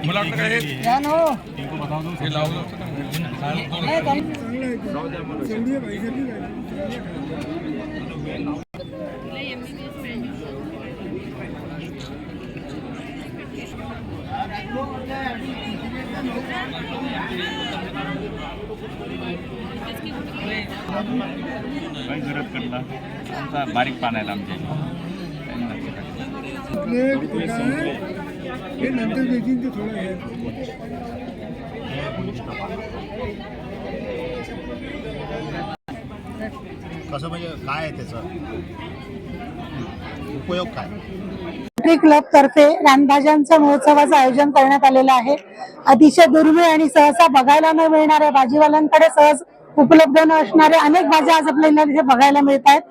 मला वाटतं काय हे लावलं होतं काही गरज करता आमचा बारीक पान आहे आमच्या हे नंतर देखील ते थोडं हे कसं म्हणजे काय आहे त्याचा उपयोग काय? रोटरी क्लब तर्फे रानभाज्यांच्या महोत्सवाचं आयोजन करण्यात आलेलं आहे। अतिशय दुर्मिळ आणि सहसा बघायला न मिळणाऱ्या भाजीवाल्यांकडे सहज उपलब्ध न असणाऱ्या अनेक भाज्या आज आपल्याला इथे बघायला मिळत आहेत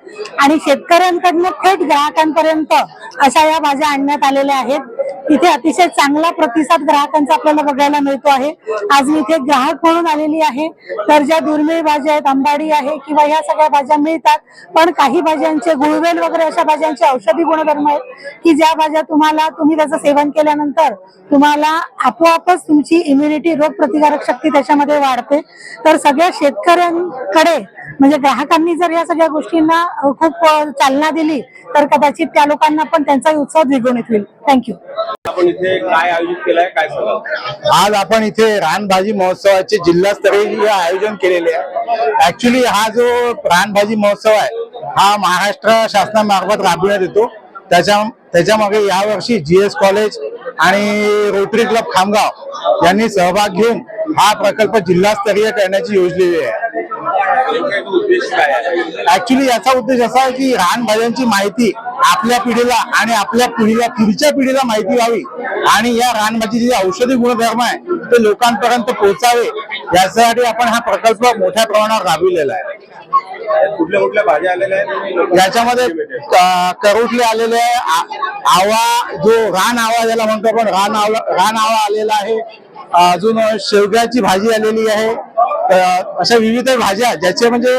आणि शेतकऱ्यांकडून थेट ग्राहकांपर्यंत अशा या भाज्या आणण्यात आलेल्या आहेत। इथे अतिशय चांगला प्रतिसाद ग्राहकांचा आपल्याला बघायला मिळतो आहे। आज मी इथे ग्राहक म्हणून आलेली आहे, तर ज्या दुर्मिळ भाज्या आहेत, आंबाडी आहे किंवा ह्या सगळ्या भाज्या मिळतात, पण काही भाज्यांचे गुळवेल वगैरे अशा भाज्यांचे औषधी गुणधर्म आहेत की ज्या भाज्या तुम्ही त्याचं सेवन केल्यानंतर तुम्हाला आपोआपच तुमची इम्युनिटी, रोग प्रतिकारक शक्ती त्याच्यामध्ये वाढते। तर सगळ्या शेतकऱ्यांकडे म्हणजे ग्राहकांनी जर या सगळ्या गोष्टींना खूप चालना दिली तर कदाचित त्या लोकांना पण त्यांचा उत्साह द्विगुणित होईल। थँक्यू। आपण इथे काय आयोजित केलंय, काय सांगाल? आज आपण इथे रानभाजी महोत्सवाचे जिल्हास्तरीय आयोजन केलेले आहे। ऍक्च्युली हा जो रानभाजी महोत्सव आहे हा महाराष्ट्र शासनामार्फत राबविण्यात येतो। त्याच्यामागे यावर्षी GS कॉलेज आणि रोटरी क्लब खामगाव यांनी सहभाग घेऊन हा प्रकल्प जिल्हास्तरीय करण्याची योजलेली आहे। ऍक्च्युली याचा उद्देश असा आहे की रानभाज्यांची माहिती आपल्या पिढीला आणि आपल्या पुढच्या पिढीला माहिती व्हावी आणि या रानभाजीचे जे औषधी गुणधर्म आहे ते लोकांपर्यंत पोहोचावे, यासाठी आपण हा प्रकल्प मोठ्या प्रमाणावर राबविलेला आहे। कुठल्या कुठल्या भाज्या आलेल्या आहेत याच्यामध्ये? करोटले आलेले आहे, आवा जो रान आवा ज्याला म्हणतो आपण, रान आवा आलेला आहे, अजून शेवग्याची भाजी आलेली आहे। अशा विविध भाज्या ज्याचे म्हणजे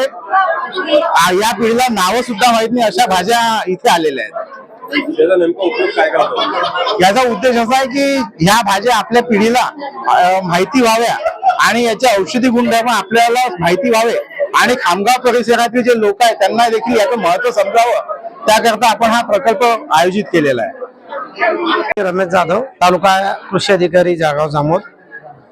या पिढीला नावं सुद्धा माहित नाही अशा भाज्या इथे आलेल्या आहेत। त्याचा नेमका उपयोग काय करतो? याचा उद्देश असा आहे की ह्या भाज्या आपल्या पिढीला माहिती व्हाव्या आणि याचे औषधी गुणधर्म आपल्याला माहिती व्हावे आणि खामगाव परिसरातील जे लोक आहेत त्यांना देखील याचं महत्व समजावं, त्याकरता आपण हा प्रकल्प आयोजित केलेला आहे। रमेश जाधव, तालुका कृषी अधिकारी जळगाव जामोद।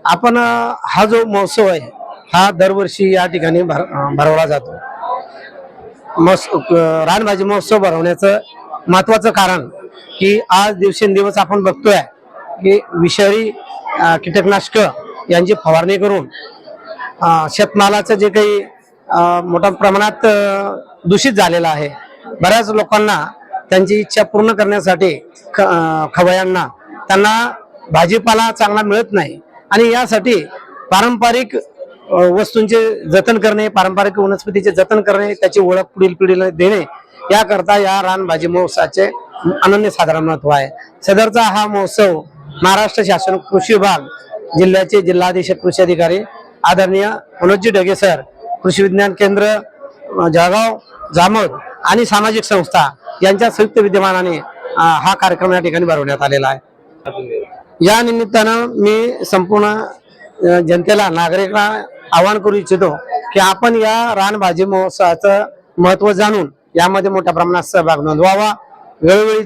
आपण हा जो महोत्सव आहे हा दरवर्षी या ठिकाणी भरवला जातो। रानभाजी महोत्सव भरवण्याचं महत्वाचं कारण की आज दिवसेंदिवस आपण बघतोय की विषारी कीटकनाशक यांची फवारणी करून शेतमालाचं जे काही मोठ्या प्रमाणात दूषित झालेलं आहे। बऱ्याच लोकांना त्यांची इच्छा पूर्ण करण्यासाठी खवय्यांना त्यांना भाजीपाला चांगला मिळत नाही आणि यासाठी पारंपरिक वस्तूंचे जतन करणे, पारंपरिक वनस्पतीचे जतन करणे, त्याची ओळख पुढील पिढीला देणे, याकरता या रानभाजी महोत्सवाचे अनन्यसाधारण महत्व आहे। सदरचा हा महोत्सव महाराष्ट्र शासन कृषी विभाग, जिल्ह्याचे जिल्हाधीशक कृषी अधिकारी आदरणीय मनोजी ढगे सर, कृषी विज्ञान केंद्र जळगाव जामोद आणि सामाजिक संस्था यांच्या संयुक्त विद्यमानाने हा कार्यक्रम या ठिकाणी भरवण्यात आलेला आहे। या निमित्तानं मी संपूर्ण जनतेला नागरिकांना आवाहन करू इच्छितो की आपण या रानभाजी महोत्सवाचं महत्व जाणून यामध्ये मोठ्या प्रमाणात सहभाग नोंदवावा. वेळोवेळी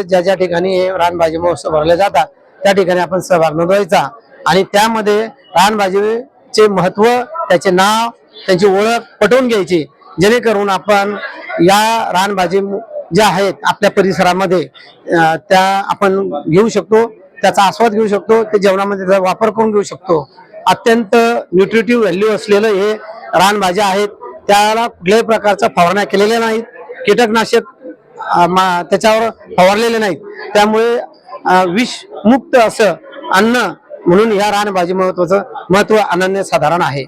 ज्या ठिकाणी हे रानभाजी महोत्सव भरले जातात त्या ठिकाणी आपण सहभाग नोंदवायचा आणि त्यामध्ये रानभाजीचे महत्व, त्याचे नाव, त्यांची ओळख पटवून घ्यायची, जेणेकरून आपण या रानभाजी ज्या आहेत आपल्या परिसरामध्ये त्या आपण घेऊ शकतो, त्याचा आस्वाद घेऊ शकतो, ते जेवणामध्ये त्याचा वापर करून घेऊ शकतो. अत्यंत न्यूट्रिटिव्ह व्हॅल्यू असलेलं हे रानभाज्या आहेत. त्याला कुठल्याही प्रकारचा फवारण्या केलेल्या नाहीत, कीटकनाशक त्याच्यावर फवारलेले नाहीत. त्यामुळे विषमुक्त असं अन्न म्हणून या रानभाजी महत्व अनन्यसाधारण आहे.